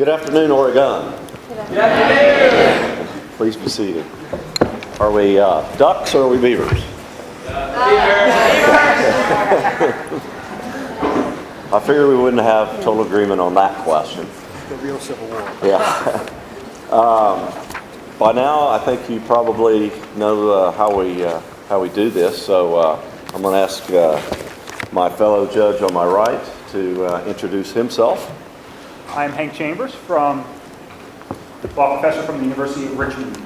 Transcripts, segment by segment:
Good afternoon, Oregon. Good afternoon. Please be seated. Are we ducks or are we beavers? I figured we wouldn't have total agreement on that question. The real Civil War. Yeah. By now, I think you probably know how we do this. So I'm going to ask my fellow judge on my right to introduce himself. I'm Hank Chambers, law professor from the University of Richmond.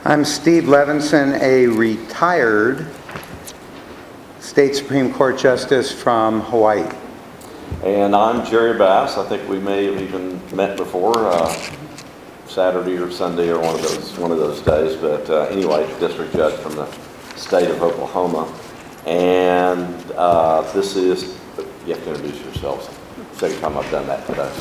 I'm Steve Levinson, a retired State Supreme Court Justice from Hawaii. And I'm Jerry Bass. I think we may have even met before, Saturday or Sunday or one of those days. But anyway, district judge from the state of Oklahoma. And this is, you have to introduce yourselves. Second time I've done that today.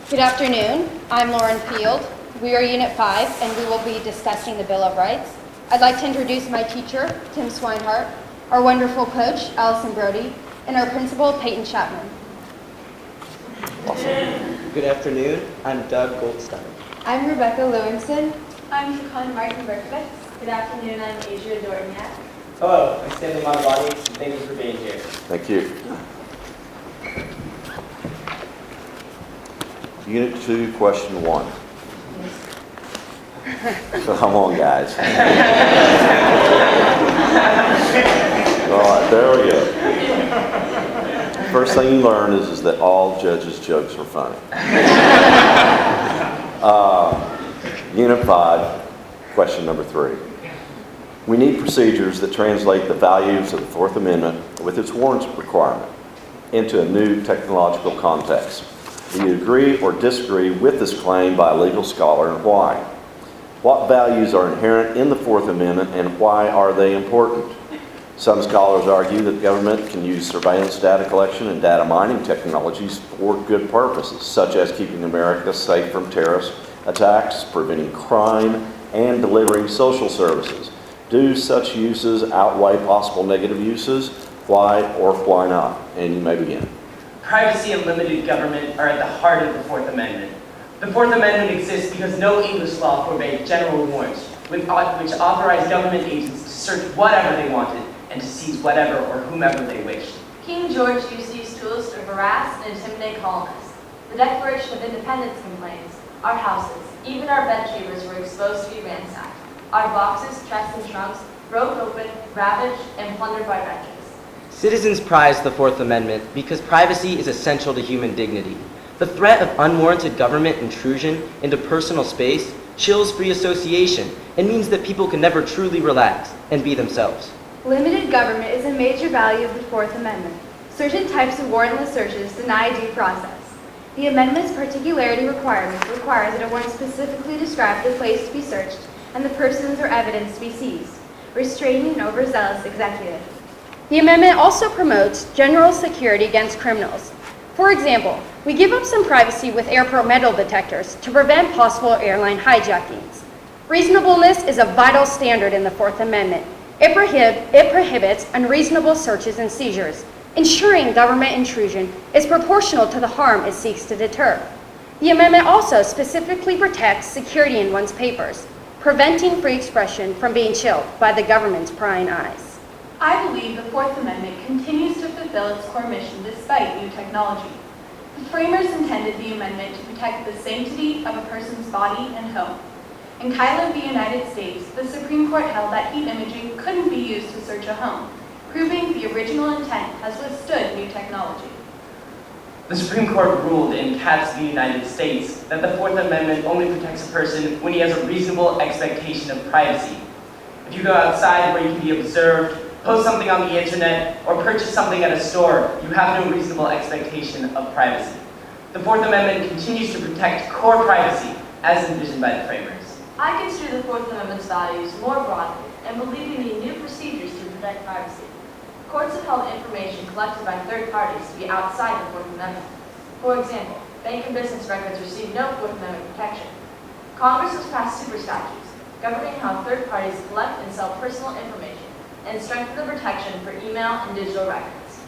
Good afternoon. I'm Lauren Field. We are Unit 5, and we will be discussing the Bill of Rights. I'd like to introduce my teacher, Tim Swinehart, our wonderful coach, Allison Brody, and our principal, Peyton Chapman. Awesome. Good afternoon. I'm Doug Goldstein. I'm Rebecca Lewinson. I'm Shakon Martin Berkowitz. Good afternoon. I'm Asia Dorniak. Hello, I'm Stanley Montavani, and thank you for being here. Thank you. Unit 2, question 1. So come on, guys. All right, there we go. First thing you learn is that all judges' jokes are funny. Unit 5, question number 3. We need procedures that translate the values of the Fourth Amendment with its warrants requirement into a new technological context. Do you agree or disagree with this claim by a legal scholar, and why? What values are inherent in the Fourth Amendment, and why are they important? Some scholars argue that government can use surveillance data collection and data mining technologies for good purposes, such as keeping America safe from terrorist attacks, preventing crime, and delivering social services. Do such uses outweigh possible negative uses? Why or why not? And you may begin. Privacy and limited government are at the heart of the Fourth Amendment. The Fourth Amendment exists because no English law forbade general warrants, which authorized government agents to search whatever they wanted and to seize whatever or whomever they wished. King George used these tools to harass and intimidate colonists. The Declaration of Independence complains, our houses, even our bedchambers were exposed to be ransacked. Our boxes, chests, and trunks broke open, ravaged, and plundered by wretches. Citizens prize the Fourth Amendment because privacy is essential to human dignity. The threat of unwarranted government intrusion into personal space chills free association and means that people can never truly relax and be themselves. Limited government is a major value of the Fourth Amendment. Certain types of warrantless searches deny due process. The amendment's particularity requirement requires that a warrant specifically describe the place to be searched and the persons or evidence to be seized, restraining an overzealous executive. The amendment also promotes general security against criminals. For example, we give up some privacy with airport metal detectors to prevent possible airline hijackings. Reasonableness is a vital standard in the Fourth Amendment. It prohibits unreasonable searches and seizures, ensuring government intrusion is proportional to the harm it seeks to deter. The amendment also specifically protects security in one's papers, preventing free expression from being chilled by the government's prying eyes. I believe the Fourth Amendment continues to fulfill its core mission despite new technology. The framers intended the amendment to protect the sanctity of a person's body and home. In Kylan v. United States, the Supreme Court held that heat imaging couldn't be used to search a home, proving the original intent has withstood new technology. The Supreme Court ruled in Katz v. United States that the Fourth Amendment only protects a person when he has a reasonable expectation of privacy. If you go outside where you can be observed, post something on the internet, or purchase something at a store, you have no reasonable expectation of privacy. The Fourth Amendment continues to protect core privacy as envisioned by the framers. I consider the Fourth Amendment's values more broadly and believe we need new procedures to protect privacy. Courts have held information collected by third parties to be outside the Fourth Amendment. For example, bank and business records receive no Fourth Amendment protection. Congress has passed super statutes governing how third parties collect and sell personal information and strengthen the protection for email and digital records.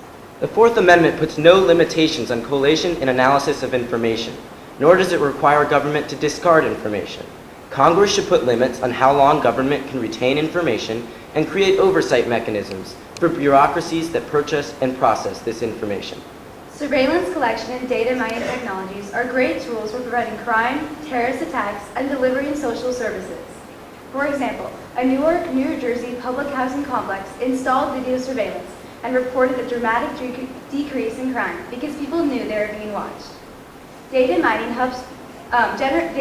The Fourth Amendment puts no limitations on collation and analysis of information, nor does it require government to discard information. Congress should put limits on how long government can retain information and create oversight mechanisms for bureaucracies that purchase and process this information. Surveillance collection and data mining technologies are great tools for preventing crime, terrorist attacks, and delivering social services. For example, a Newark, New Jersey public housing complex installed video surveillance and reported a dramatic decrease in crime because people knew they were being watched. Data mining helps generate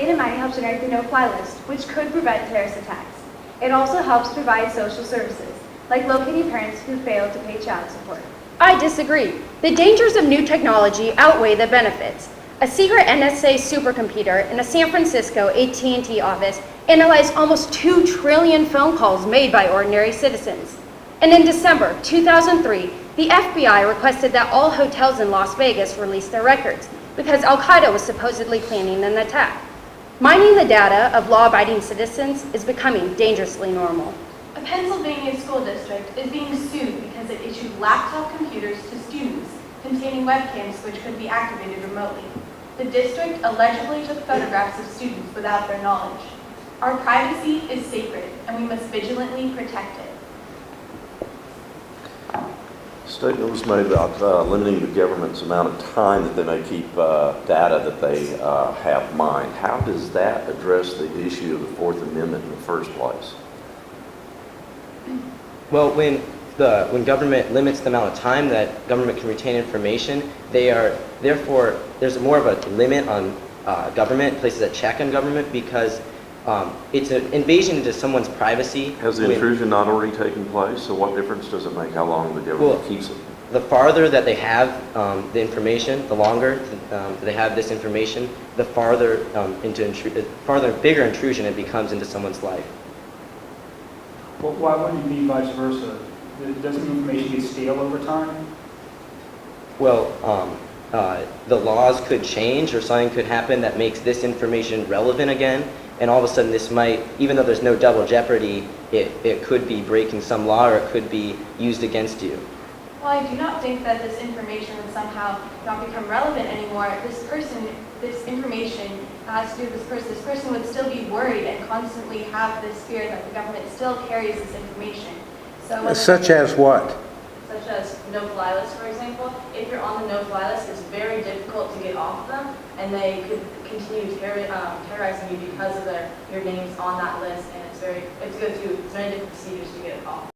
the no-fly list, which could prevent terrorist attacks. It also helps provide social services, like locating parents who failed to pay child support. I disagree. The dangers of new technology outweigh the benefits. A secret NSA supercomputer in a San Francisco AT&T office analyzed almost 2 trillion phone calls made by ordinary citizens. And in December 2003, the FBI requested that all hotels in Las Vegas release their records because Al-Qaeda was supposedly planning an attack. Mining the data of law-abiding citizens is becoming dangerously normal. A Pennsylvania school district is being sued because it issued laptop computers to students containing webcams which could be activated remotely. The district allegedly took photographs of students without their knowledge. Our privacy is sacred, and we must vigilantly protect it. Statement was made about limiting the government's amount of time that they may keep data that they have mined. How does that address the issue of the Fourth Amendment in the first place? Well, when government limits the amount of time that government can retain information, therefore there's more of a limit on government, places that check on government, because it's an invasion into someone's privacy. Has the intrusion not already taken place? So what difference does it make how long the government keeps it? The farther that they have the information, the longer they have this information, the farther bigger intrusion it becomes into someone's life. Well, why wouldn't it be vice versa? Doesn't the information get stale over time? Well, the laws could change or something could happen that makes this information relevant again, and all of a sudden this might, even though there's no double jeopardy, it could be breaking some law or it could be used against you. While I do not think that this information would somehow not become relevant anymore, this information has to do with this person. This person would still be worried and constantly have this fear that the government still carries this information. So Such as what? Such as no-fly list, for example. If you're on the no-fly list, it's very difficult to get off of them, and they could continue terrorizing you because of your name's on that list, and it's go through many different procedures to get it off.